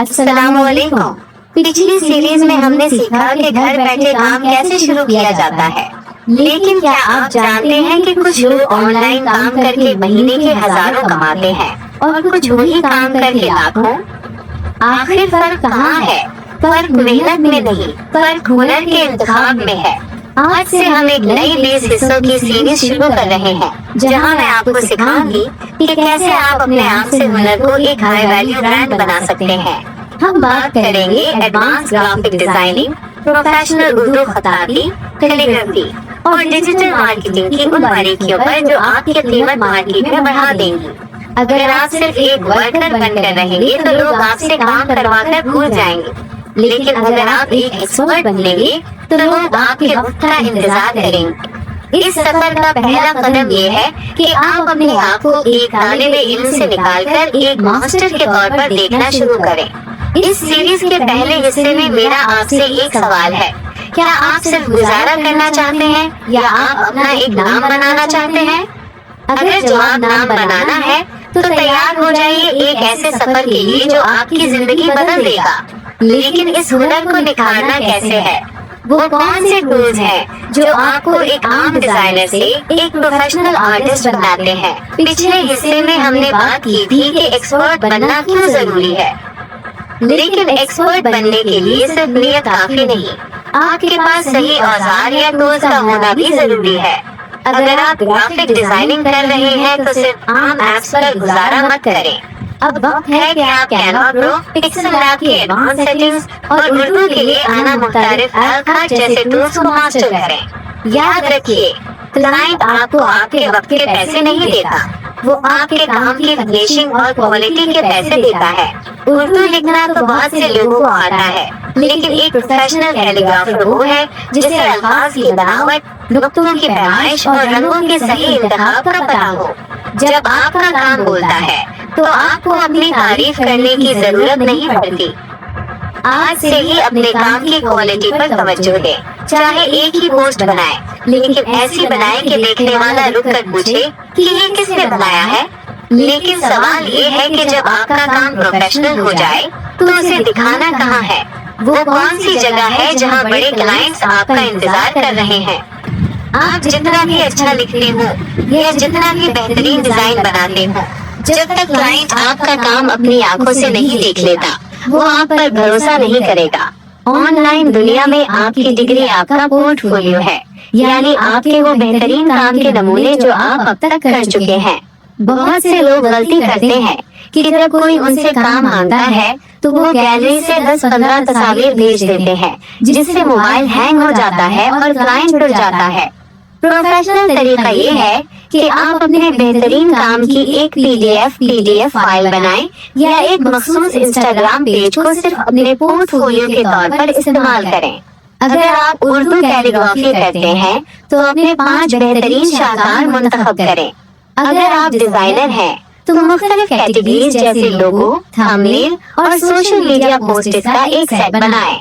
السلام علیکم۔ پچھلی سیریز میں ہم نے سیکھا کہ گھر بیٹھے کام کیسے شروع کیا جاتا ہے، لیکن کیا آپ جانتے ہیں کہ کچھ لوگ آن لائن کام کر کے مہینے کے ہزاروں کماتے ہیں اور کچھ وہی کام کر کے لاکھوں؟ آخر فرق کہاں ہے؟ فرق محنت میں نہیں، فرق ہنر کے انتخاب میں ہے۔ آج سے ہم ایک نئی 20 حصوں کی سیریز شروع کر رہے ہیں، جہاں میں آپ کو سکھاؤں گی کہ کیسے آپ اپنے آپ سے ہنر کو ایک ہائی ویلیو برانڈ بنا سکتے ہیں۔ ہم بات کریں گے advance graphic designing, professional Urdu خطاطی، کیلی گرافی اور ڈیجیٹل مارکیٹنگ کی ان باریکیوں پر جو آپ کی قیمت مارکیٹ میں بڑھا دیں گی۔ اگر آپ صرف ایک ورکر بن کر رہیں گے تو لوگ آپ سے کام کروا کر بھول جائیں گے، لیکن اگر آپ ایک ایکسپرٹ بنیں گے تو لوگ آپ کے وقت کا انتظار کریں گے۔ اس سفر کا پہلا قدم یہ ہے کہ آپ اپنے آپ کو ایک طالب علم سے نکال کر ایک ماسٹر کے طور پر دیکھنا شروع کریں۔ اس سیریز کے پہلے حصے میں میرا آپ سے ایک سوال ہے، کیا آپ صرف گزارا کرنا چاہتے ہیں یا آپ اپنا ایک نام بنانا چاہتے ہیں؟ اگر جواب نام بنانا ہے تو تیار ہو جائیے ایک ایسے سفر کے لیے جو آپ کی زندگی بدل دے گا۔ لیکن اس ہنر کو نکھارنا کیسے ہے؟ وہ کون سے ٹولز ہیں جو آپ کو ایک عام ڈیزائنر سے ایک پروفیشنل آرٹسٹ بناتے ہیں؟ پچھلے حصے میں ہم نے بات کی تھی کہ ایکسپرٹ بننا کیوں ضروری ہے، لیکن ایکسپرٹ بننے کے لیے صرف نیت کافی نہیں، آپ کے پاس صحیح اوزار یا ٹولز کا ہونا بھی ضروری ہے۔ اگر آپ گرافک ڈیزائننگ کر رہے ہیں تو صرف عام ایپس پر گزارا مت کریں۔ اب وقت ہے کہ آپ کینوا پرو، پکسل لیب کی ایڈوانس سیٹنگز اور اردو کے لیے آنا مختلف الکھاٹ جیسے ٹولز کو ماسٹر کریں۔ یاد رکھیے، کلائنٹ آپ کو آپ کے وقت کے پیسے نہیں دیتا، وہ آپ کے کام کی فنیشنگ اور کوالٹی کے پیسے دیتا ہے۔ اردو لکھنا تو بہت سے لوگوں کو آتا ہے، لیکن ایک پروفیشنل کیلیگرافر وہ ہے جسے الفاظ کی بناوٹ، نقطوں کی پیمائش اور رنگوں کے صحیح انتخاب کا پتہ ہو۔ جب آپ کا کام بولتا ہے تو آپ کو اپنی تعریف کرنے کی ضرورت نہیں پڑتی۔ آج سے ہی اپنے کام کی کوالٹی پر توجہ دیں، چاہے ایک ہی پوسٹ بنائیں، لیکن ایسی بنائیں کہ دیکھنے والا رک کر پوچھے کہ یہ کس نے بنایا ہے۔ لیکن سوال یہ ہے کہ جب آپ کا کام پروفیشنل ہو جائے تو اسے دکھانا کہاں ہے؟ وہ کون سی جگہ ہے جہاں بڑے کلائنٹس آپ کا انتظار کر رہے ہیں؟ آپ جتنا بھی اچھا لکھتے ہوں یا جتنا بھی بہترین ڈیزائن بناتے ہوں، جب تک کلائنٹ آپ کا کام اپنی آنکھوں سے نہیں دیکھ لیتا، وہ آپ پر بھروسہ نہیں کرے گا۔ آن لائن دنیا میں آپ کی ڈگری آپ کا پورٹ فولیو ہے، یعنی آپ کے وہ بہترین کام کے نمونے جو آپ اب تک کر چکے ہیں۔ بہت سے لوگ غلطی کرتے ہیں کہ جب کوئی ان سے کام مانگتا ہے تو وہ گیلری سے 10-15 تصاویر بھیج دیتے ہیں، جس سے موبائل ہینگ ہو جاتا ہے اور کلائنٹ ٹوٹ جاتا ہے۔ پروفیشنل طریقہ یہ ہے کہ آپ اپنے بہترین کام کی ایک پی ڈی ایف فائل بنائیں یا ایک مخصوص انسٹاگرام پیج کو صرف اپنے پورٹ فولیو کے طور پر استعمال کریں۔ اگر آپ اردو کیلیگرافی کرتے ہیں تو اپنے 5 بہترین شاہکار منتخب کریں۔ اگر آپ ڈیزائنر ہیں تو مختلف کیٹیگریز جیسے لوگو، تھمبنیل اور سوشل میڈیا پوسٹس کا ایک سیٹ بنائیں۔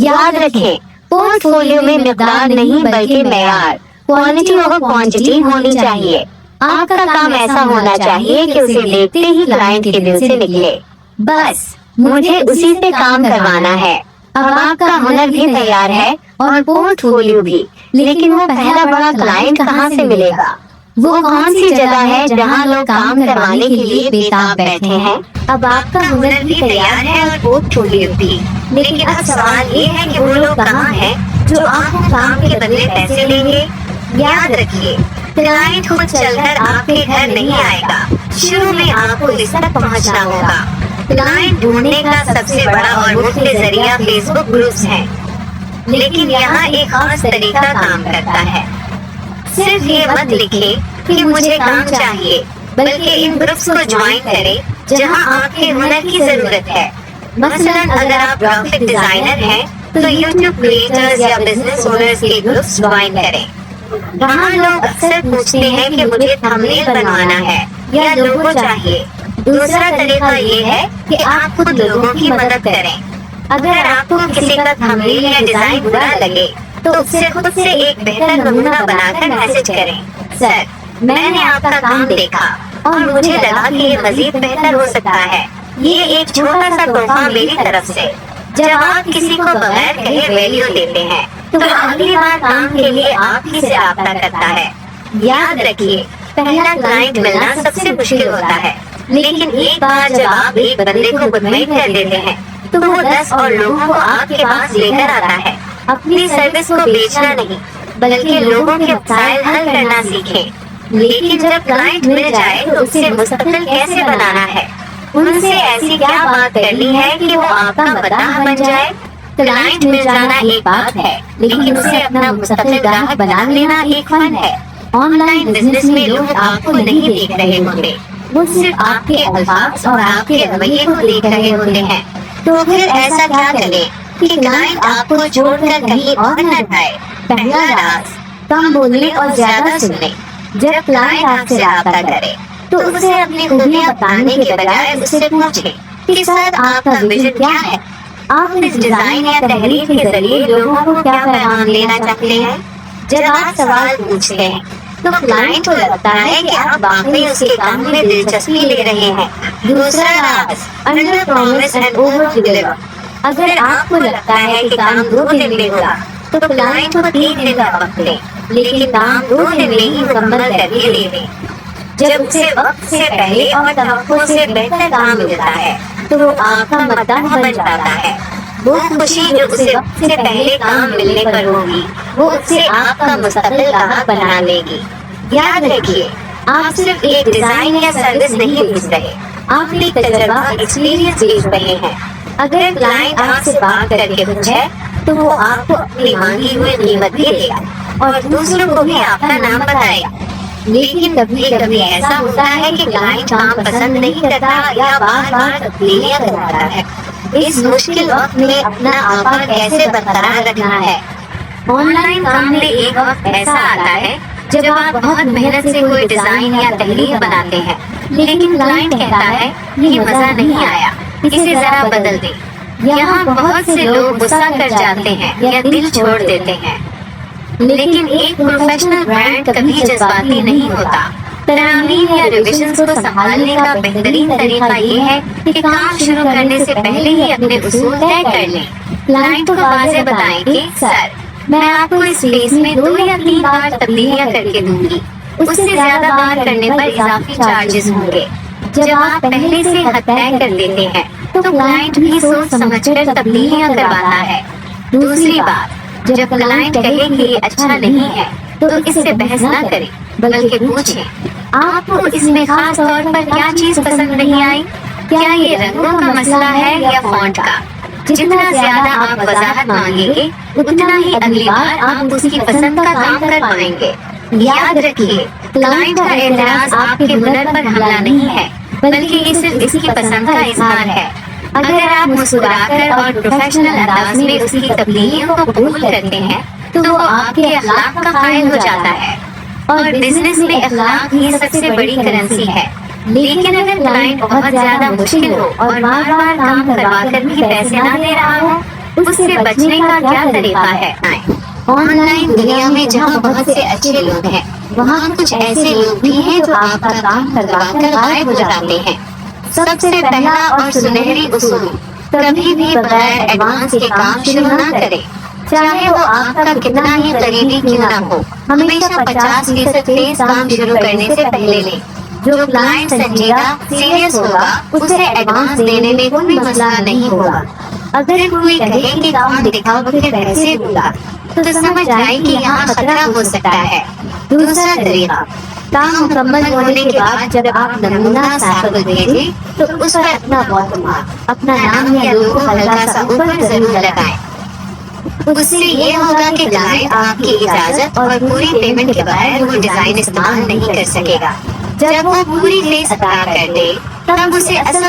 یاد رکھیں، پورٹ فولیو میں مقدار نہیں بلکہ معیار، کوالٹی اور کوانٹٹی ہونی چاہیے۔ آپ کا کام ایسا ہونا چاہیے کہ اسے دیکھتے ہی کلائنٹ کے دل سے نکلے، بس مجھے اسی سے کام کروانا ہے۔ اب آپ کا ہنر بھی تیار ہے اور پورٹ فولیو بھی، لیکن وہ پہلا بڑا کلائنٹ کہاں سے ملے گا؟ وہ کون سی جگہ ہے جہاں لوگ کام کروانے کے لیے بے تاب بیٹھے ہیں؟ اب آپ کا ہنر بھی تیار ہے اور پورٹ فولیو بھی، لیکن اب سوال یہ ہے کہ وہ لوگ کہاں ہیں جو آپ کو کام کے بدلے پیسے دیں گے؟ یاد رکھیے، کلائنٹ خود چل کر آپ کے گھر نہیں آئے گا، شروع میں آپ کو اس تک پہنچنا ہوگا۔ کلائنٹ ڈھونڈنے کا سب سے بڑا اور مفت ذریعہ فیس بک گروپس ہیں، لیکن یہاں ایک خاص طریقہ کام کرتا ہے۔ صرف یہ مت لکھیں کہ مجھے کام چاہیے، بلکہ ان گروپس کو جوائن کریں جہاں آپ کے ہنر کی ضرورت ہے۔ مثلاً اگر آپ گرافک ڈیزائنر ہیں تو یوٹیوب کریٹرز یا بزنس اونرز کے گروپس جوائن کریں۔ وہاں لوگ اکثر پوچھتے ہیں کہ مجھے تھمبنیل بنوانا ہے یا لوگو چاہیے۔ دوسرا طریقہ یہ ہے کہ آپ خود لوگوں کی مدد کریں۔ اگر آپ کو کسی کا تھمبنیل یا ڈیزائن برا لگے تو اس سے خود سے ایک بہتر نمونہ بنا کر میسج کریں، سر میں نے آپ کا کام دیکھا اور مجھے لگا کہ یہ مزید بہتر ہو سکتا ہے، یہ ایک چھوٹا سا تحفہ میری طرف سے، جب آپ کسی کو بغیر کہے ویلیو دیتے ہیں تو وہ اگلی بار کام کے لیے آپ ہی سے رابطہ کرتا ہے۔ یاد رکھیے، پہلا کلائنٹ ملنا سب سے مشکل ہوتا ہے، لیکن ایک بار جب آپ ایک بندے کو مطمئن کر دیتے ہیں تو وہ 10 اور لوگوں کو آپ کے پاس لے کر آتا ہے۔ اپنی سروس کو بیچنا نہیں بلکہ لوگوں کے مسائل حل کرنا سیکھیں۔ لیکن جب کلائنٹ مل جائے تو اسے مستقل کیسے بنانا ہے، ان سے ایسی کیا بات کرنی ہے کہ وہ آپ کا مداح بن جائے۔ کلائنٹ مل جانا ایک بات ہے، لیکن اسے اپنا مستقل گاہک بنا لینا ایک فن ہے۔ آن لائن بزنس میں لوگ آپ کو نہیں دیکھ رہے ہوتے، وہ صرف آپ کے الفاظ اور آپ کے رویے کو دیکھ رہے ہوتے ہیں۔ تو پھر ایسا کیا کریں کہ کلائنٹ آپ کو چھوڑ کر کہیں اور نہ جائے؟ پہلا راز، کم بولنے اور زیادہ سننے۔ جب کلائنٹ آپ سے رابطہ کرے تو اسے اپنی خوبیاں بتانے کے بجائے اس سے پوچھیں کہ سر آپ کا ویژن کیا ہے، آپ اس ڈیزائن یا تحریر کے ذریعے لوگوں کو کیا پیغام دینا چاہتے ہیں۔ جب آپ سوال پوچھتے ہیں تو کلائنٹ کو لگتا ہے کہ آپ واقعی اس کے کام میں دلچسپی لے رہے ہیں۔ دوسرا راز، under promise and over deliver. اگر آپ کو لگتا ہے کہ کام 2 دن میں ہوگا تو کلائنٹ کو 3 دن کا وقت دیں، لیکن کام 2 دن میں ہی مکمل کر کے دے دیں۔ جب اسے وقت سے پہلے اور توقع سے بہتر کام ملتا ہے تو وہ آپ کا مداح بن جاتا ہے۔ وہ خوشی جو اسے وقت سے پہلے کام ملنے پر ہوگی وہ اسے آپ کا مستقل گاہک بنا لے گی۔ یاد رکھیے، آپ صرف ایک ڈیزائن یا سروس نہیں بیچ رہے، آپ ایک تجربہ ایکسپیرینس بیچ رہے ہیں۔ اگر کلائنٹ آپ سے بات کر کے خوش ہے تو وہ آپ کو اپنی مانگی ہوئی قیمت بھی دے گا اور دوسروں کو بھی آپ کا نام بتائے گا۔ لیکن کبھی کبھی ایسا ہوتا ہے کہ کلائنٹ کام پسند نہیں کرتا یا بار بار تبدیلیاں کرواتا ہے۔ اس مشکل وقت میں اپنا آپا کیسے برقرار رکھنا ہے؟ آن لائن کام میں ایک وقت ایسا آتا ہے جب آپ بہت محنت سے کوئی ڈیزائن یا تحریر بناتے ہیں، لیکن کلائنٹ کہتا ہے یہ مزہ نہیں آیا، اسے ذرا بدل دیں۔ یہاں بہت سے لوگ غصہ کر جاتے ہیں یا دل چھوڑ دیتے ہیں، لیکن ایک پروفیشنل برانڈ کبھی جذباتی نہیں ہوتا۔ ترامیم یا ریویژنز کو سنبھالنے کا بہترین طریقہ یہ ہے کہ کام شروع کرنے سے پہلے ہی اپنے اصول طے کر لیں۔ کلائنٹ کو واضح بتائیں کہ سر، میں آپ کو اس فیس میں 2 یا 3 بار تبدیلیاں کر کے دوں گی، اس سے زیادہ بار کرنے پر اضافی چارجز ہوں گے۔ جب آپ پہلے سے حد طے کر دیتے ہیں تو کلائنٹ بھی سوچ سمجھ کر تبدیلیاں کرواتا ہے۔ دوسری بات، جب کلائنٹ کہے کہ یہ اچھا نہیں ہے تو اس سے بحث نہ کریں بلکہ پوچھیں آپ کو اس میں خاص طور پر کیا چیز پسند نہیں آئی؟ کیا یہ رنگوں کا مسئلہ ہے یا فونٹ کا؟ جتنا زیادہ آپ وضاحت مانگیں گے اتنا ہی اگلی بار آپ اس کی پسند کا کام کر پائیں گے۔ یاد رکھیے، کلائنٹ کا اعتراض آپ کے ہنر پر حملہ نہیں ہے بلکہ یہ صرف اس کی پسند کا اظہار ہے۔ اگر آپ مسکرا کر اور پروفیشنل انداز میں اس کی تبدیلیوں کو قبول کرتے ہیں تو وہ آپ کے اخلاق کا قائل ہو جاتا ہے، اور بزنس میں اخلاق ہی سب سے بڑی کرنسی ہے۔ لیکن اگر کلائنٹ بہت زیادہ مشکل ہو اور بار بار کام کروا کر بھی پیسے نہ دے رہا ہو، اس سے بچنے کا کیا طریقہ ہے؟ آن لائن دنیا میں جہاں بہت سے اچھے لوگ ہیں وہاں کچھ ایسے لوگ بھی ہیں جو آپ کا کام کروا کر غائب ہو جاتے ہیں۔ سب سے پہلا اور سنہری اصول، کبھی بھی بغیر ایڈوانس کے کام شروع نہ کریں، چاہے وہ آپ کا کتنا ہی قریبی کیوں نہ ہو۔ ہمیشہ 50% فیس کام شروع کرنے سے پہلے لیں۔ جو کلائنٹ سنجیدہ سیریس ہوگا اسے ایڈوانس دینے میں کوئی مسئلہ نہیں ہوگا۔ اگر کوئی کہے کہ کام دکھاؤ پھر پیسے ہوگا تو سمجھ آئے کہ یہاں خطرہ ہو سکتا ہے۔ دوسرا طریقہ، کام مکمل ہونے کے بعد جب آپ نمونہ سیمپل بھیجیں تو اس پر اپنا واٹر مارک، اپنا نام یا لوگو ہلکا سا اوپر ضرور لگائیں۔ اس سے یہ ہوگا کہ کلائنٹ آپ کی اجازت اور پوری پیمنٹ کے بغیر وہ ڈیزائن استعمال نہیں کر سکے گا۔ جب وہ پوری فیس عطا کر دے تب اسے اصل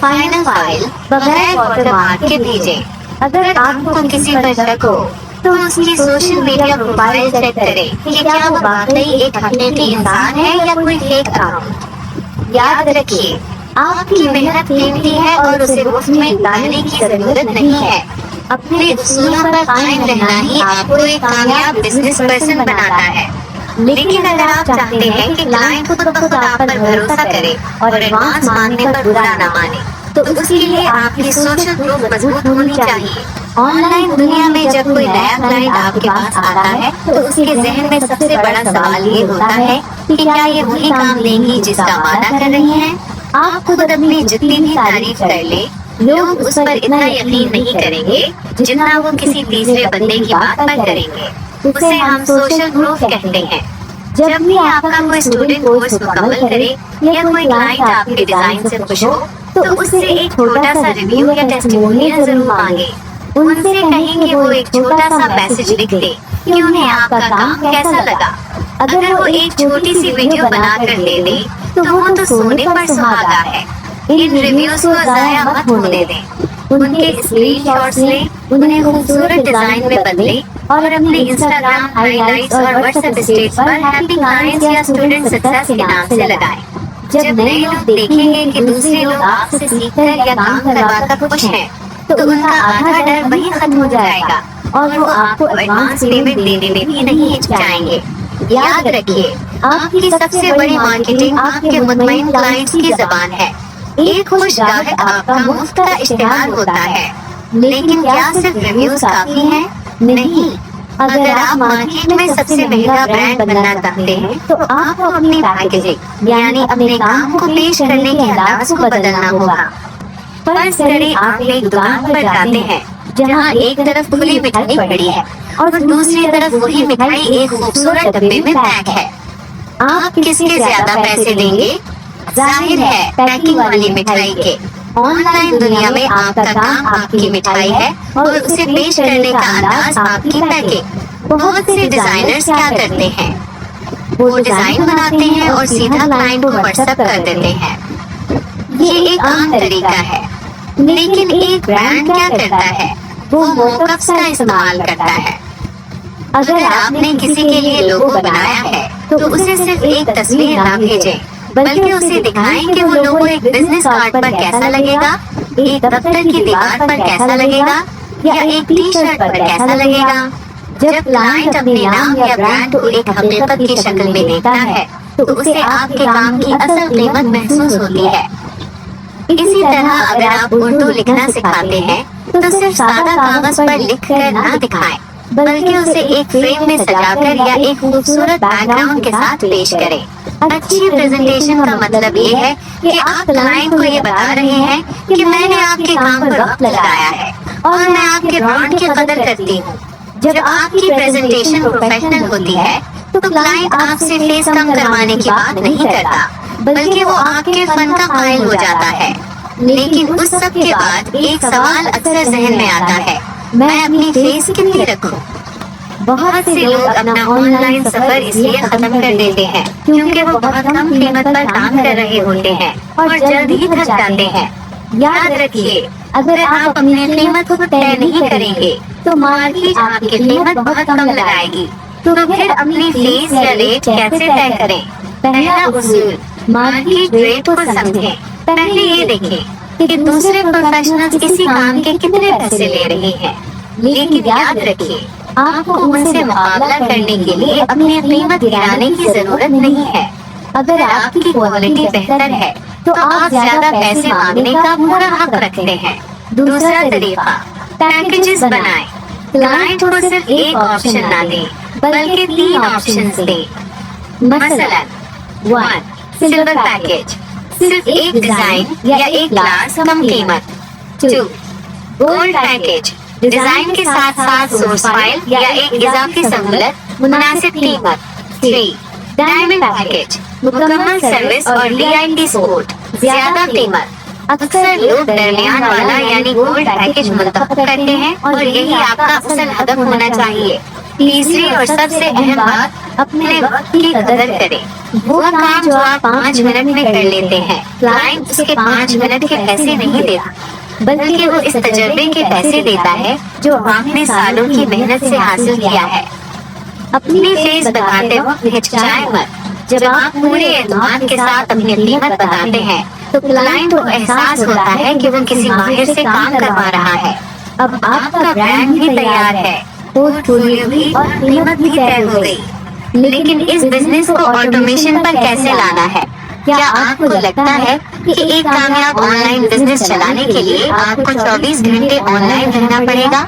فائنل فائل بغیر واٹر مارک کے بھیجیں۔ اگر آپ کو کسی پر شک ہو تو اس کی سوشل میڈیا پروفائل چیک کریں کہ کیا وہ واقعی ایک حقیقی انسان ہے یا کوئی فیک اکاؤنٹ۔ یاد رکھیے، آپ کی محنت قیمتی ہے اور اسے مفت میں ڈالنے کی ضرورت نہیں ہے۔ اپنے اصولوں پر قائم رہنا ہی آپ کو ایک کامیاب بزنس پرسن بناتا ہے۔ لیکن اگر آپ چاہتے ہیں کہ کلائنٹ خود بخود آپ پر بھروسہ کرے اور ایڈوانس مانگنے پر برا نہ مانے तो उसके लिए आपकी सोशल प्रूफ मजबूत होनी चाहिए। ऑनलाइन दुनिया में जब कोई नया क्लाइंट आपके पास आता है तो उसके जहन में सबसे बड़ा सवाल ये होता है कि क्या ये वही काम देंगी जिसका वादा कर रही हैं। आप खुद अपनी जितनी भी तारीफ कर ले, लोग उस पर इतना यकीन नहीं करेंगे जितना वो किसी तीसरे बंदे की बात पर करेंगे। उसे हम सोशल प्रूफ कहते हैं। जब भी आपका कोई स्टूडेंट कोर्स मुकम्मल करे या कोई क्लाइंट आपके डिजाइन से खुश हो तो उससे एक छोटा सा रिव्यू या टेस्टिमोनियल जरूर मांगे। उनसे कहें कि वो एक छोटा सा मैसेज लिख दे कि उन्हें आपका काम कैसा लगा। अगर वो एक छोटी सी वीडियो बनाकर दे दे तो वो तो सोने पर सुहागा है। इन रिव्यूज को जाया मत होने दें। उनके स्क्रीनशॉट्स लें, उन्हें खूबसूरत डिजाइन में बदलें और अपने इंस्टाग्राम हाइलाइट्स और व्हाट्सएप स्टेटस पर हैप्पी क्लाइंट्स या स्टूडेंट सक्सेस के नाम से लगाएं। जब नए लोग देखेंगे कि दूसरे लोग आपसे सीखकर या काम करवाकर खुश हैं तो उनका आधा डर वहीं खत्म हो जाएगा और वो आपको एडवांस पेमेंट देने में भी नहीं हिचकिचाएंगे। याद रखिए, आपकी सबसे बड़ी मार्केटिंग आपके मुतमईन क्लाइंट्स की ज़बान है। एक खुश ग्राहक आपका मुफ्त का इश्तिहार होता है। लेकिन क्या सिर्फ रिव्यूज काफी हैं? नहीं। अगर आप मार्केट में सबसे महंगा ब्रांड बनना चाहते हैं तो आपको अपनी पैकेजिंग यानी अपने काम को पेश करने के अंदाज को बदलना होगा। फर्ज करें आप एक दुकान पर जाते हैं जहां एक तरफ खुली मिठाई पड़ी है और दूसरी तरफ वही मिठाई एक खूबसूरत डब्बे में पैक है। आप किसके ज्यादा पैसे देंगे? जाहिर है पैकिंग वाली मिठाई के। ऑनलाइन दुनिया में आपका काम आपकी मिठाई है और उसे पेश करने का अंदाज आपकी पैकिंग। बहुत से डिजाइनर्स क्या करते हैं, वो डिजाइन बनाते हैं और सीधा क्लाइंट को व्हाट्सएप कर देते हैं। ये एक आम तरीका है। लेकिन एक ब्रांड क्या करता है, वो मोकअप्स का इस्तेमाल करता है। अगर आपने किसी के लिए लोगो बनाया है तो उसे सिर्फ एक तस्वीर ना भेजें, बल्कि उसे दिखाएं कि वो लोगो एक बिजनेस कार्ड पर कैसा लगेगा, एक दफ्तर की दीवार पर कैसा लगेगा या एक टी शर्ट पर कैसा लगेगा। जब क्लाइंट अपने नाम या ब्रांड को एक हकीकत की शक्ल में देखता है तो उसे आपके काम की असल कीमत महसूस होती है। इसी तरह अगर आप उर्दू लिखना सिखाते हैं तो सिर्फ सादा कागज पर लिख कर ना दिखाएं, बल्कि उसे एक फ्रेम में सजाकर या एक खूबसूरत बैकग्राउंड के साथ पेश करें। अच्छी प्रेजेंटेशन का मतलब ये है कि आप क्लाइंट को ये बता रहे हैं कि मैंने आपके काम पर वक्त लगाया है और मैं आपके ब्रांड की कदर करती हूँ। जब आपकी प्रेजेंटेशन प्रोफेशनल होती है तो क्लाइंट आपसे फीस कम करवाने की बात नहीं करता, बल्कि वो आपके फन का कायल हो जाता है। लेकिन उस सब के बाद एक सवाल अक्सर जहन में आता है, मैं अपनी फीस कितनी रखूं? बहुत से लोग अपना ऑनलाइन सफर इसलिए खत्म कर देते हैं क्योंकि वो बहुत कम कीमत पर काम कर रहे होते हैं और जल्द ही थक जाते हैं। याद रखिए, अगर आप अपनी कीमत को तय नहीं करेंगे तो मार्केट आपकी कीमत बहुत कम लगाएगी। तो फिर अपनी फीस या रेट कैसे तय करें? पहला उसूल, मार्केट रेट को समझें। पहले ये देखें कि दूसरे प्रोफेशनल्स किसी काम के कितने पैसे ले रहे हैं। लेकिन याद रखिए, आपको उनसे मुकाबला करने के लिए अपनी कीमत गिराने की जरूरत नहीं है। अगर आपकी क्वालिटी बेहतर है तो आप ज्यादा पैसे मांगने का पूरा हक रखते हैं। दूसरा तरीका, पैकेजेस बनाएं। क्लाइंट को सिर्फ एक ऑप्शन ना दें, बल्कि 3 ऑप्शंस दें। मसलन 1 सिल्वर पैकेज, सिर्फ एक डिजाइन या एक ग्लास कम कीमत। 2 गोल्ड पैकेज, डिजाइन के साथ साथ सोर्स फाइल या एक इजाफी सहूलत, मुनासिब कीमत। 3 डायमंड पैकेज, मुकम्मल सर्विस और VIP सपोर्ट, ज्यादा कीमत। अक्सर लोग दरमियान वाला यानी गोल्ड पैकेज मुंतखब करते हैं और यही आपका असल हदफ होना चाहिए। तीसरी और सबसे अहम बात, अपने वक्त की कदर करें। वो काम जो आप 5 मिनट में कर लेते हैं, क्लाइंट उसके 5 मिनट के पैसे नहीं देता, बल्कि वो इस तजर्बे के पैसे देता है जो आपने सालों की मेहनत से हासिल किया है। अपनी फीस बताते वक्त हिचकिचाएं मत। जब आप पूरे एतमाद के साथ अपनी कीमत बताते हैं तो क्लाइंट को एहसास होता है कि वो किसी माहिर से काम करवा रहा है। अब आपका ब्रांड भी तैयार है, पोर्टफोलियो भी और कीमत भी तय हो गई। लेकिन इस बिजनेस को ऑटोमेशन पर कैसे लाना है? क्या आपको लगता है कि एक कामयाब ऑनलाइन बिजनेस चलाने के लिए आपको 24 घंटे ऑनलाइन रहना पड़ेगा?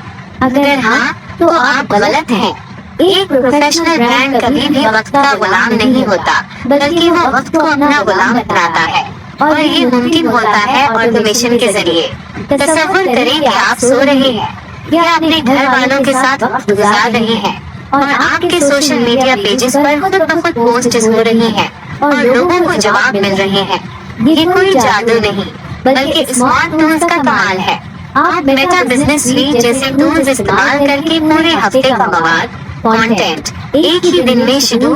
अगर हाँ, तो आप गलत हैं। एक प्रोफेशनल ब्रांड कभी भी वक्त का गुलाम नहीं होता, बल्कि वो वक्त को अपना गुलाम बनाता है, और ये मुमकिन होता है ऑटोमेशन के जरिए। तसव्वुर करें कि आप सो रहे हैं या अपने घर वालों के साथ वक्त गुजार रहे हैं, और आपके सोशल मीडिया पेजेस पर खुद ब खुद पोस्ट्स हो रही हैं और लोगों को जवाब मिल रहे हैं। ये कोई जादू नहीं, बल्कि स्मार्ट टूल्स का कमाल है। आप मेटा बिजनेस स्वीट जैसे टूल्स इस्तेमाल करके पूरे हफ्ते का मवाद, कंटेंट एक ही दिन में शेड्यूल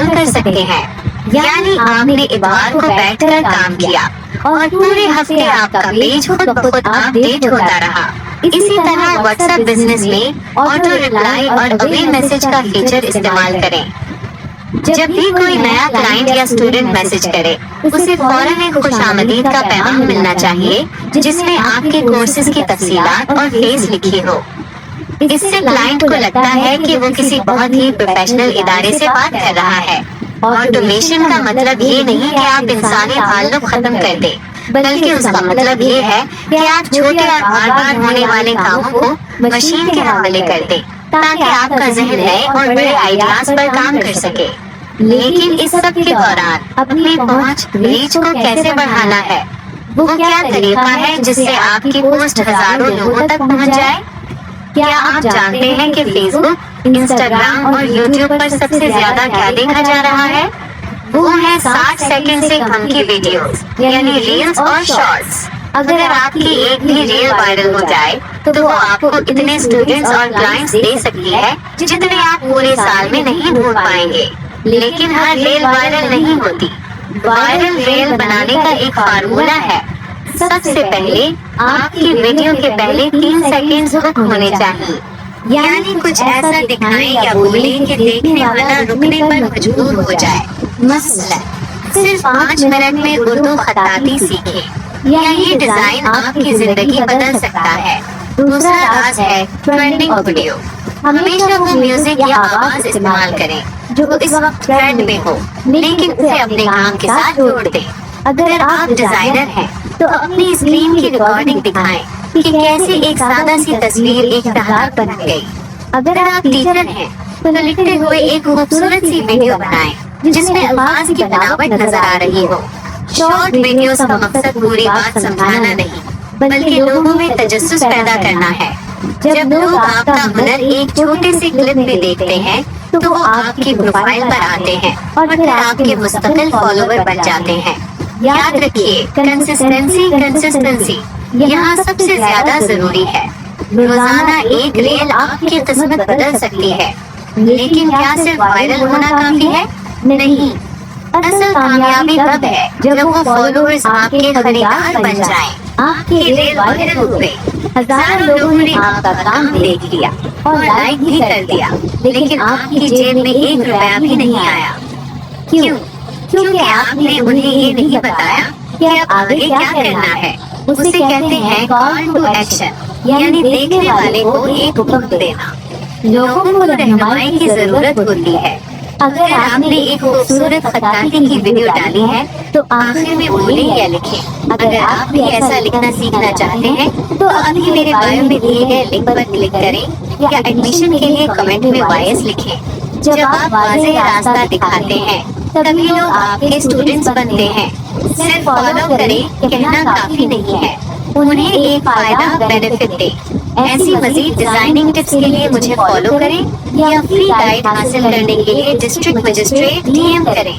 कर सकते हैं। यानी आपने इतवार को बैठकर काम किया और पूरे हफ्ते आपका पेज खुद ब खुद अपडेट होता रहा। इसी तरह व्हाट्सएप बिजनेस में ऑटो रिप्लाई और अवे मैसेज का फीचर इस्तेमाल करें। जब भी कोई नया क्लाइंट या स्टूडेंट मैसेज करे, उसे फौरन एक खुशामदीद का पैगाम मिलना चाहिए जिसमें आपके कोर्सेज की तफसीलात और फीस लिखी हो। इससे क्लाइंट को लगता है कि वो किसी बहुत ही प्रोफेशनल इदारे से बात कर रहा है। ऑटोमेशन का मतलब ये नहीं कि आप इंसानी ताल्लुक खत्म कर दे, बल्कि उसका मतलब ये है कि आप छोटे और बार बार होने वाले कामों को मशीन के हवाले कर दें, ताकि आपका जहन नए और बड़े आइडियाज पर काम कर सके। लेकिन इस सब के दौरान अपनी पहुंच, रीच को कैसे बढ़ाना है? वो क्या तरीका है जिससे आपकी पोस्ट हजारों लोगों तक पहुंच जाए? क्या आप जानते हैं कि फेसबुक, इंस्टाग्राम और यूट्यूब पर सबसे ज्यादा क्या देखा जा रहा है? वो है 60 सेकंड से कम की वीडियोस, यानी रील्स और शॉर्ट्स। अगर आपकी एक भी रील वायरल हो जाए, तो वो आपको इतने स्टूडेंट्स और क्लाइंट्स दे सकती है जितने आप पूरे साल में नहीं ढूंढ पाएंगे। लेकिन हर रील वायरल नहीं होती। वायरल रील बनाने का एक फार्मूला है। सबसे पहले आपकी वीडियो के पहले 3 सेकंड हुक होने चाहिए, यानी कुछ ऐसा दिखाएं या बोलें कि देखने वाला रुकने पर मजबूर हो जाए। मसलन सिर्फ 5 मिनट में उर्दू खताती सीखें, या ये डिजाइन आपकी जिंदगी बदल सकता है। दूसरा राज है ट्रेंडिंग वीडियो। हमेशा वो म्यूजिक या आवाज इस्तेमाल करें जो इस वक्त ट्रेंड में हो, लेकिन उसे अपने काम के साथ जोड़ दें। अगर आप डिजाइनर हैं, तो अपनी स्क्रीन की रिकॉर्डिंग दिखाएं कि कैसे एक सादा सी तस्वीर एक तहरार बन गई। अगर आप टीचर हैं, तो लिखते हुए एक खूबसूरत सी वीडियो बनाएं जिसमें अल्फाज की बनावट नजर आ रही हो। शॉर्ट वीडियोस का मकसद पूरी बात समझाना नहीं, बल्कि लोगों में तजस्सुस पैदा करना है। जब लोग आपका हुनर एक छोटे से क्लिप में देखते हैं, तो वो आपकी प्रोफाइल पर आते हैं और फिर आपके मुस्तकिल फॉलोवर बन जाते हैं। याद रखिए, कंसिस्टेंसी यहाँ सबसे ज्यादा जरूरी है। रोजाना एक रील आपकी किस्मत बदल सकती है, लेकिन क्या सिर्फ वायरल होना काफी है? नहीं, असल कामयाबी तब है जब वो फॉलोअर्स आपके खरीदार बन जाएं। आपकी रील वायरल हो गई, हजारों लोगों ने आपका काम देख लिया और लाइक भी कर दिया, लेकिन आपकी जेब में 1 रुपया भी नहीं आया। क्यों? क्योंकि आपने उन्हें ये नहीं बताया कि अब आगे क्या करना है। उसे कहते हैं कॉल टू एक्शन, यानी देखने वाले को एक हुक्म देना। लोगों को रहनुमाई की जरूरत होती है। अगर आपने एक खूबसूरत खताती की वीडियो डाली है, तो आखिर में बोलें या लिखें। अगर आप भी ऐसा लिखना सीखना चाहते हैं, तो अभी मेरे बायो में दिए गए लिंक पर क्लिक करें या एडमिशन के लिए कमेंट में वॉइस लिखें। जब आप वाज़ेह रास्ता दिखाते हैं, तभी लोग आपके स्टूडेंट्स बनते हैं। सिर्फ फॉलो करें कहना काफी नहीं है, उन्हें एक फायदा बेनिफिट दे। ऐसी मजीद डिजाइनिंग टिप्स के लिए मुझे फॉलो करें या फ्री गाइड हासिल करने के लिए डिस्ट्रिक्ट मजिस्ट्रेट DM करें।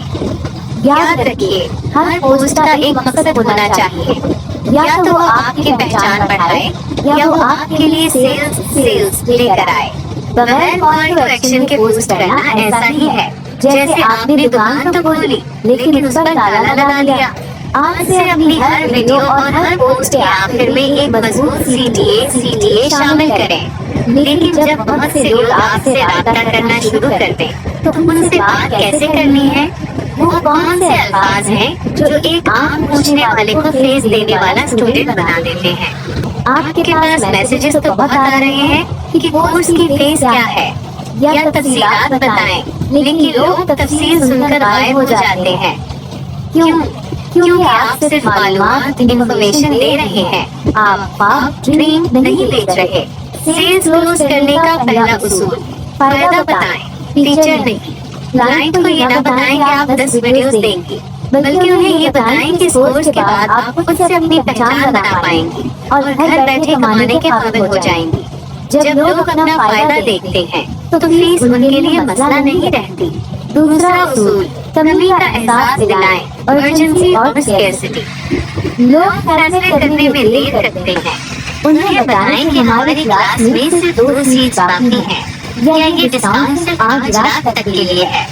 याद रखिए, हर पोस्ट का एक मकसद होना चाहिए। या तो वो आपकी पहचान बढ़ाए या वो आपके लिए सेल्स लेकर आए। बगैर कॉल टू एक्शन के पोस्ट करना ऐसा ही है जैसे आपने दुकान तो खोली, लेकिन उस पर ताला लगा दिया। आज से अपनी हर वीडियो और हर पोस्ट के आखिर में एक मजबूत CTA शामिल करें। लेकिन जब बहुत से लोग आपसे राब्ता करना शुरू कर दें, तो उनसे बात कैसे करनी है? वो कौन से अल्फाज हैं जो एक आम पूछने वाले को फेस देने वाला स्टूडेंट बना देते हैं? आपके पास मैसेजेस तो बहुत आ रहे हैं कि कोर्स की फीस क्या है, یا تفصیلات بتائیں، لیکن لوگ تفصیل سن کر غائب ہو جاتے ہیں۔ کیونکہ آپ صرف معلومات، انفارمیشن دے رہے ہیں، آپ ڈریم نہیں بیچ رہے۔ سیلز کلوز کرنے کا پہلا اصول، فائدہ بتائیں، فیچر نہیں۔ کلائنٹ کو یہ نہ بتائیں کہ آپ 10 ویڈیوز دیں گی، بلکہ انہیں یہ بتائیں کہ اس کورس کے بعد آپ خود سے اپنی پہچان بنا پائیں گی اور گھر بیٹھے کمانے کے قابل ہو جائیں گی۔ جب لوگ اپنا فائدہ دیکھتے ہیں تو فیس ان کے لیے مسئلہ نہیں رہتی۔ دوسرا اصول، کمی کا احساس دلائیں، ایمرجنسی اور اسکیرسٹی۔ لوگ فیصلے کرنے میں دیر کرتے ہیں، انہیں بتائیں کہ ہماری کلاس میں صرف 2 سیٹس باقی ہیں، یا یہ ڈسکاؤنٹ صرف آج رات تک کے لیے ہے۔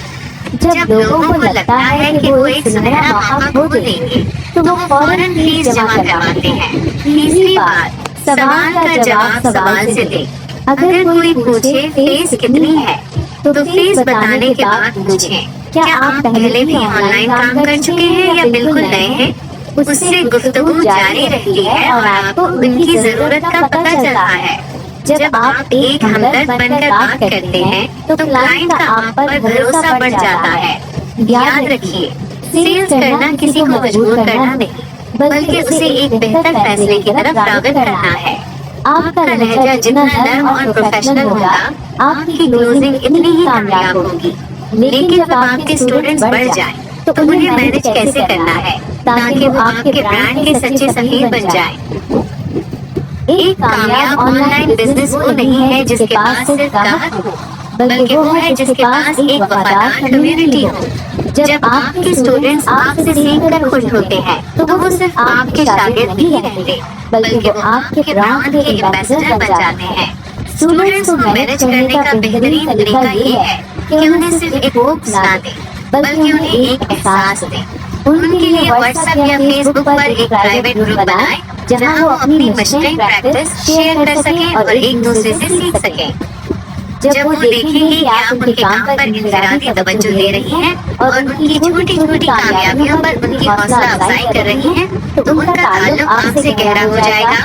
جب لوگوں کو لگتا ہے کہ وہ ایک سنہرا موقع کھو دیں گے تو وہ فوراً فیس جمع کرواتے ہیں۔ تیسری بات، سوال کا جواب سوال سے دیں۔ اگر کوئی پوچھے فیس کتنی ہے تو فیس بتانے کے بعد پوچھیں، کیا آپ پہلے بھی آن لائن کام کر چکے ہیں یا بالکل نئے ہیں؟ اس سے گفتگو جاری رہتی ہے اور آپ کو ان کی ضرورت کا پتہ چلتا ہے۔ جب آپ ایک ہمدرد بن کر بات کرتے ہیں تو کلائنٹ کا آپ پر بھروسہ بڑھ جاتا ہے۔ یاد رکھیے، سیلز کرنا کسی کو مجبور کرنا نہیں، بلکہ اسے ایک بہتر فیصلے کی طرف راغب کرنا ہے۔ آپ کا لہجہ جتنا نرم اور پروفیشنل ہوگا، آپ کی کلوزنگ اتنی ہی کامیاب ہوگی۔ لیکن جب آپ کے اسٹوڈنٹس بڑھ جائیں تو انہیں مینج کیسے کرنا ہے تاکہ وہ آپ کے برانڈ کے سچے سفیر بن جائیں؟ ایک کامیاب آن لائن بزنس وہ نہیں ہے جس کے پاس صرف گاہک ہو، بلکہ وہ ہے جس کے پاس ایک وفادار کمیونٹی ہو۔ جب آپ کے اسٹوڈنٹس آپ سے سیکھ کر خوش ہوتے ہیں تو وہ صرف آپ کے شاگرد نہیں رہتے، بلکہ وہ آپ کے برانڈ کے ایمبیسڈر بن جاتے ہیں۔ اسٹوڈنٹس کو مینج کرنے کا بہترین طریقہ یہ ہے کہ انہیں صرف ایک بک نہ دیں، بلکہ انہیں ایک احساس دیں۔ ان کے لیے واٹس ایپ یا فیس بک پر ایک پرائیویٹ گروپ بنائیں جہاں وہ اپنی مشقیں پریکٹس شیئر کر سکیں اور ایک دوسرے سے سیکھ سکیں۔ جب وہ دیکھیں گے کہ آپ ان کے کام پر انفرادی توجہ دے رہی ہیں اور ان کی چھوٹی چھوٹی کامیابیوں پر ان کی حوصلہ افزائی کر رہی ہیں تو ان کا تعلق آپ سے گہرا ہو جائے گا۔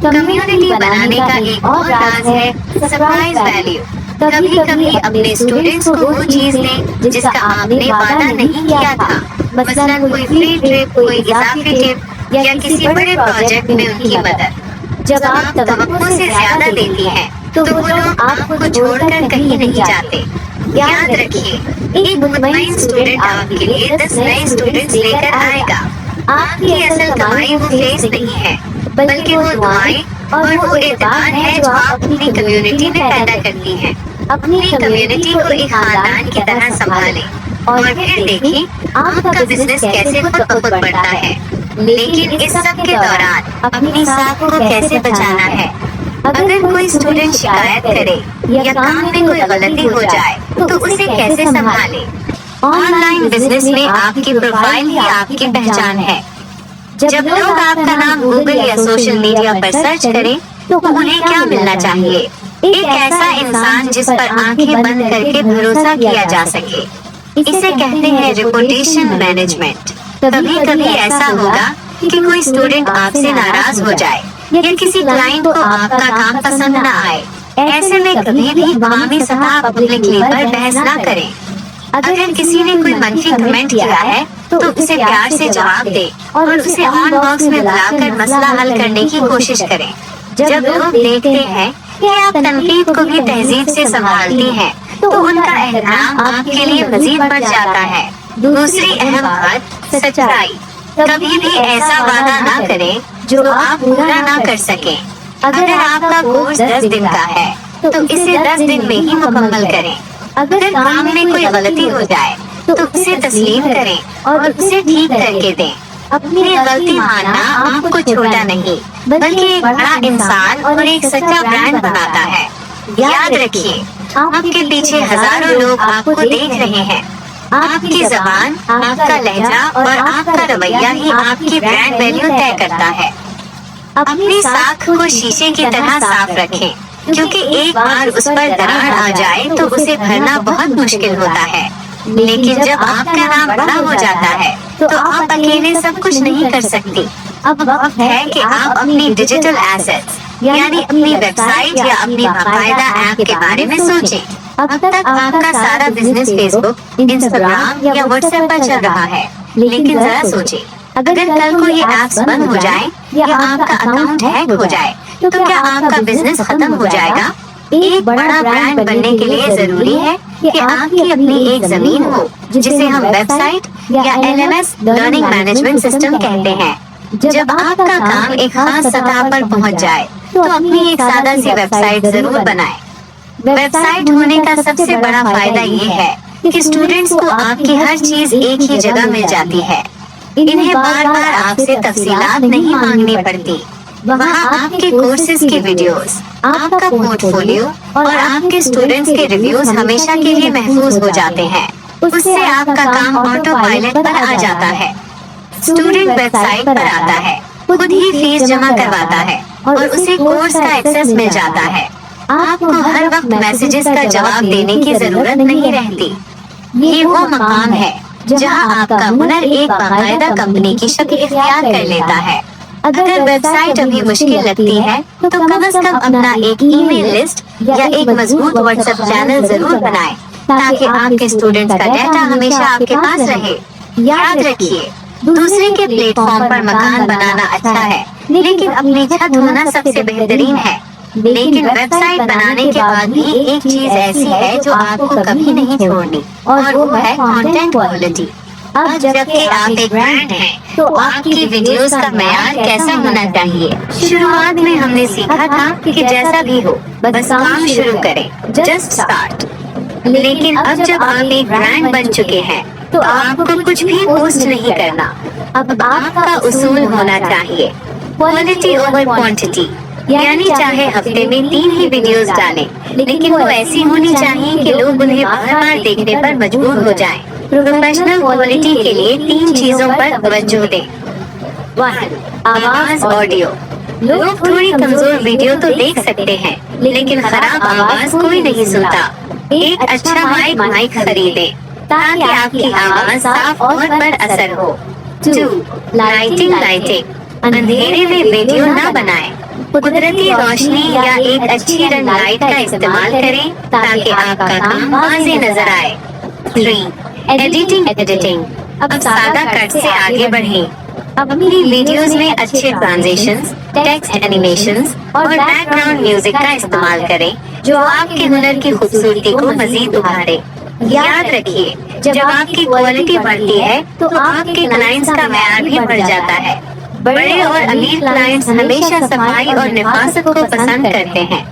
کمیونٹی بنانے کا ایک اور راز ہے سرپرائز ویلیو۔ کبھی کبھی اپنے اسٹوڈنٹس کو وہ چیز دیں جس کا آپ نے وعدہ نہیں کیا تھا، مثلاً کوئی فری ٹرپ، کوئی اضافی ٹپ یا کسی بڑے پروجیکٹ میں ان کی مدد۔ جب آپ توقع سے زیادہ دیتی ہیں تو وہ لوگ آپ کو چھوڑ کر کہیں نہیں جاتے۔ یاد رکھیے، ایک مطمئن اسٹوڈنٹ آپ کے لیے 10 نئے اسٹوڈنٹس لے کر آئے گا۔ آپ کی اصل کمائی وہ فیس نہیں ہے، بلکہ وہ دعائیں اور وہ اعتماد ہے جو آپ اپنی کمیونٹی میں پیدا کرتی ہیں۔ اپنی کمیونٹی کو ایک خاندان کی طرح سنبھالیں اور پھر دیکھیں آپ کا بزنس کیسے خود بخود بڑھتا ہے۔ لیکن اس سب کے دوران اپنی ساکھ کو کیسے بچانا ہے؟ اگر کوئی اسٹوڈنٹ شکایت کرے یا کام میں کوئی غلطی ہو جائے تو اسے کیسے سنبھالے؟ آن لائن بزنس میں آپ کی پروفائل ہی آپ کی پہچان ہے۔ جب لوگ آپ کا نام گوگل یا سوشل میڈیا پر سرچ کریں تو انہیں کیا ملنا چاہیے؟ ایک ایسا انسان جس پر آنکھیں بند کر کے بھروسہ کیا جا سکے۔ اسے کہتے ہیں ریپوٹیشن مینجمنٹ۔ کبھی کبھی ایسا ہوگا کہ کوئی اسٹوڈنٹ آپ سے ناراض ہو جائے یا کسی کلائنٹ کو آپ کا کام پسند نہ آئے۔ ایسے میں کبھی بھی عوامی سطح پبلکلی پر بحث نہ کریں۔ اگر کسی نے کوئی منفی کمنٹ کیا ہے تو اسے پیار سے جواب دے اور اسے آن باکس میں بلا کر مسئلہ حل کرنے کی کوشش کریں۔ جب لوگ دیکھتے ہیں کہ آپ تنقید کو بھی تہذیب سے سنبھالتی ہیں تو ان کا احترام آپ کے لیے مزید بڑھ جاتا ہے۔ دوسری اہم بات، سچائی۔ کبھی بھی ایسا وعدہ نہ کریں جو آپ پورا نہ کر سکیں۔ اگر آپ کا کورس 10 دن کا ہے تو اسے 10 دن میں ہی مکمل کریں۔ اگر کام میں کوئی غلطی ہو جائے تو اسے تسلیم کریں اور اسے ٹھیک کر کے دیں۔ اپنی غلطی ماننا آپ کو چھوٹا نہیں بلکہ ایک بڑا انسان اور ایک سچا برانڈ بناتا ہے۔ یاد رکھیے، آپ کے پیچھے ہزاروں لوگ آپ کو دیکھ رہے ہیں۔ آپ کی زبان، آپ کا لہجہ اور آپ کا رویہ ہی آپ کی برانڈ ویلیو طے کرتا ہے۔ اپنی ساکھ کو شیشے کی طرح صاف رکھیں، کیونکہ ایک بار اس پر دراڑ آ جائے تو اسے بھرنا بہت مشکل ہوتا ہے۔ لیکن جب آپ کا نام بڑا ہو جاتا ہے تو آپ اکیلے سب کچھ نہیں کر سکتی۔ اب وقت ہے کہ آپ اپنی ڈیجیٹل ایسٹس یعنی اپنی ویب سائٹ یا اپنی باقاعدہ ایپ کے بارے میں سوچیں۔ अब तक आपका सारा बिजनेस फेसबुक, इंस्टाग्राम या व्हाट्सएप पर चल रहा है, लेकिन जरा सोचिए, अगर कल को ये ऐप्स बंद हो जाए या आपका अकाउंट हैक हो जाए, तो क्या आपका बिजनेस खत्म हो जाएगा? एक बड़ा ब्रांड बनने के लिए जरूरी है कि आपकी अपनी एक जमीन हो, जिसे हम वेबसाइट या LMS लर्निंग मैनेजमेंट सिस्टम कहते हैं। जब आपका काम एक खास सतह पर पहुंच जाए, तो अपनी एक सादा सी वेबसाइट जरूर बनाएं। वेबसाइट होने का सबसे बड़ा फायदा ये है कि स्टूडेंट्स को आपकी हर चीज एक ही जगह मिल जाती है। इन्हें बार बार आपसे तफसीलात नहीं मांगनी पड़ती। वहाँ आपके कोर्सेज की वीडियोस, आपका पोर्टफोलियो और आपके स्टूडेंट्स के रिव्यूज हमेशा के लिए महफूज हो जाते हैं। उससे आपका काम ऑटो पायलट पर आ जाता है। स्टूडेंट वेबसाइट पर आता है, खुद ही फीस जमा करवाता है और उसे कोर्स का एक्सेस मिल जाता है। आपको हर वक्त मैसेजेस का जवाब देने की जरूरत नहीं रहती। ये वो मकाम है जहां आपका हुनर एक बाकायदा कंपनी की शक्ल इख्तियार कर लेता है। अगर वेबसाइट अभी मुश्किल लगती है, तो कम से कम अपना एक ईमेल लिस्ट या एक मजबूत व्हाट्सएप चैनल जरूर बनाएं, ताकि आपके स्टूडेंट्स का डाटा हमेशा आपके पास रहे। याद रखिए, दूसरे के प्लेटफॉर्म पर मकान बनाना अच्छा है, लेकिन अपनी छत होना सबसे बेहतरीन है। लेकिन वेबसाइट बनाने के बाद भी एक चीज ऐसी है जो आपको कभी नहीं छोड़नी, और वो है कंटेंट क्वालिटी। अब जबकि आप एक ब्रांड हैं, तो आपकी वीडियोस का मेयार कैसा होना चाहिए? शुरुआत में हमने सीखा था कि जैसा भी हो, बस काम शुरू करें, जस्ट स्टार्ट। लेकिन अब जब आप एक ब्रांड बन चुके हैं, तो आपको कुछ भी पोस्ट नहीं करना। अब आपका उसूल होना चाहिए क्वालिटी ओवर क्वांटिटी, यानी चाहे हफ्ते में 3 ही वीडियोस डालें, लेकिन वो ऐसी होनी चाहिए कि लोग उन्हें बार बार देखने पर मजबूर हो जाएं। प्रोफेशनल क्वालिटी के लिए 3 चीजों पर तवज्जो दें। 1. आवाज ऑडियो। लोग थोड़ी कमजोर वीडियो तो देख सकते हैं, लेकिन खराब आवाज कोई नहीं सुनता। एक अच्छा माइक खरीदें, ताकि आपकी आवाज साफ और पर असर हो। 2. लाइटिंग। अंधेरे में वीडियो न बनाएं। कुदरती रोशनी या एक अच्छी रंग लाइट का इस्तेमाल करें, ताकि आपका काम वाज़ेह नजर आए। 3. एडिटिंग। अब सादा कट से आगे बढ़ें। अपनी वीडियोस में अच्छे ट्रांजिशंस, टेक्स्ट एनिमेशंस और बैकग्राउंड म्यूजिक का इस्तेमाल करें, जो आपके हुनर की खूबसूरती को मजीद उभारे। याद रखिए, जब आपकी क्वालिटी बढ़ती है, तो आपके क्लाइंट्स का मेयार भी बढ़ जाता है। बड़े और अमीर क्लाइंट्स हमेशा सफाई और निफासत को पसंद करते हैं।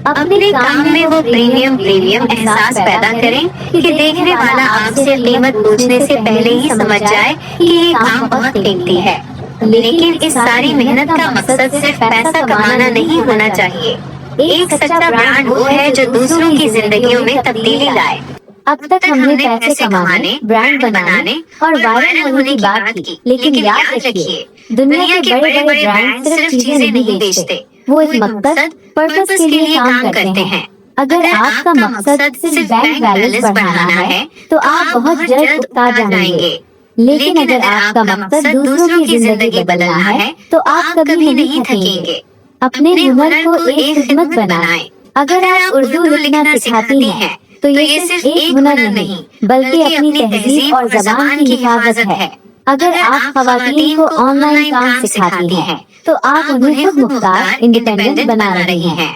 अपने काम में वो प्रीमियम एहसास पैदा करें कि देखने वाला आपसे कीमत पूछने से पहले ही समझ जाए कि ये काम बहुत कीमती है। लेकिन इस सारी मेहनत का मकसद सिर्फ पैसा कमाना नहीं होना चाहिए। एक सच्चा ब्रांड वो है जो दूसरों की जिंदगियों में तब्दीली लाए। अब तक हमने पैसे कमाने, ब्रांड बनाने और वायरल होने की बात की, लेकिन याद रखिए, दुनिया के बड़े बड़े ब्रांड सिर्फ चीजें नहीं बेचते, वो एक मकसद, पर्पस के लिए काम करते हैं। अगर आपका मकसद सिर्फ बैंक बैलेंस बढ़ाना है, तो आप बहुत जल्द उकता जाएंगे। लेकिन अगर आपका मकसद दूसरों की जिंदगी बदलना है, तो आप कभी नहीं थकेंगे। अपने हुनर को एक खिदमत बनाएं। अगर आप उर्दू लिखना सिखाती हैं, तो ये सिर्फ एक हुनर नहीं, बल्कि अपनी तहजीब और जबान की हिफाजत है। अगर आप खवातीन को ऑनलाइन काम सिखाती हैं, तो आप उन्हें खुद मुख्तार, इंडिपेंडेंट बना रही हैं।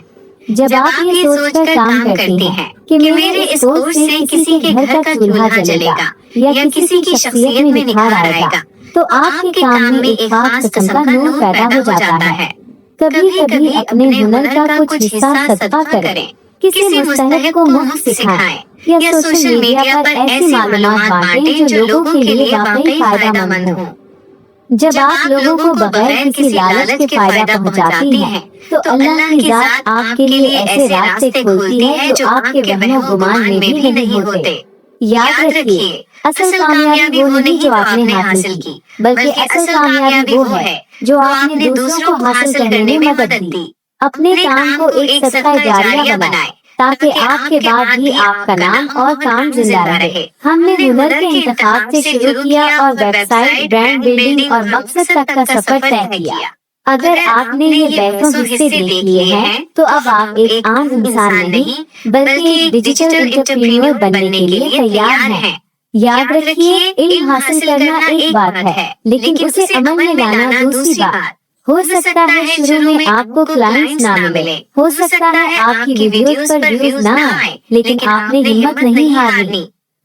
जब आप ये सोचकर काम करती हैं कि मेरे इस कोर्स से किसी के घर का चूल्हा जलेगा या किसी की शख्सियत में निखार आएगा, तो आपके काम में एक खास किस्म का नूर पैदा हो जाता है। कभी-कभी अपने हुनर का कुछ हिस्सा सदका करें, किसी मुस्तहिक को मुफ्त सिखाएं या सोशल मीडिया पर ऐसी मालूमात बांटें जो लोगों के लिए वाकई फायदेमंद हो। जब आप लोगों को बगैर किसी लालच के फायदा पहुंचाती हैं, तो अल्लाह की जात आपके लिए ऐसे रास्ते खोलती है जो आपके वहमो गुमान में भी नहीं होते। याद रखिए, असल कामयाबी वो नहीं जो आपने हासिल की, बल्कि असल कामयाबी वो है जो आपने दूसरों को हासिल करने में मदद दी। अपने काम को एक सदका जारिया बनाएं, ताकि आपके बाद भी आपका नाम और काम जिंदा रहे। हमने हुनर के इंतखाब से शुरू किया और वेबसाइट, ब्रांड बिल्डिंग और मकसद तक का सफर तय किया। अगर आपने ये बैठों हिस्से देख लिए हैं, तो अब आप एक आम इंसान नहीं बल्कि एक डिजिटल एंटरप्रेन्योर बनने के लिए तैयार हैं। याद रखिए, इल्म हासिल करना एक बात है, लेकिन उसे अमल में लाना दूसरी बात। हो सकता है शुरू में आपको क्लाइंट्स ना मिले, हो सकता है आपकी वीडियोस पर व्यूज ना आए, लेकिन आपने हिम्मत नहीं हारनी।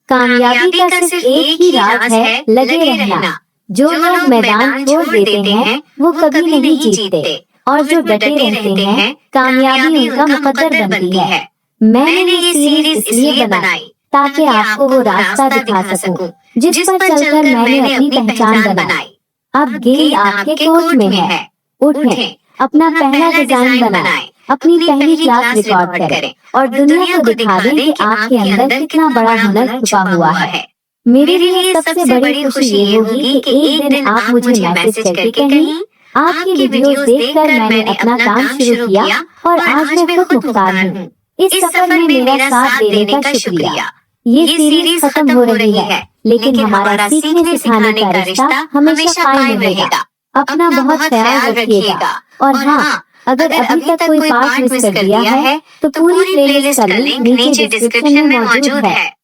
कामयाबी का सिर्फ एक ही राज है, लगे रहना। जो लोग मैदान छोड़ देते हैं वो कभी नहीं जीतते, और जो डटे रहते हैं कामयाबी उनका मुकद्दर बनती है। मैंने ये सीरीज इसलिए बनाई ताकि आपको वो रास्ता दिखा सकूं जिस पर चलकर मैंने अपनी पहचान बनाई। अब गेंद आपके कोर्ट में है, उठें, अपना पहला डिजाइन बनाएं, अपनी पहली क्लास रिकॉर्ड करें और दुनिया को दिखा दें कि आपके अंदर कितना बड़ा हुनर छुपा हुआ है। मेरे लिए सबसे बड़ी खुशी ये होगी कि एक दिन आप मुझे मैसेज करके कहें, आपकी वीडियोस देखकर मैंने अपना काम शुरू किया और आज मैं खुद मुख्तार हूँ। इस सफर में मेरा साथ देने का शुक्रिया। ये सीरीज खत्म हो रही है, लेकिन हमारा सीखने सिखाने का रिश्ता हमेशा कायम रहेगा। अपना बहुत ख्याल रखिएगा, और हाँ, अगर अभी तक कोई पार्ट मिस कर दिया है तो पूरी प्लेलिस्ट का लिंक नीचे डिस्क्रिप्शन में मौजूद है।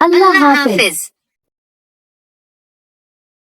अल्लाह हाफिज।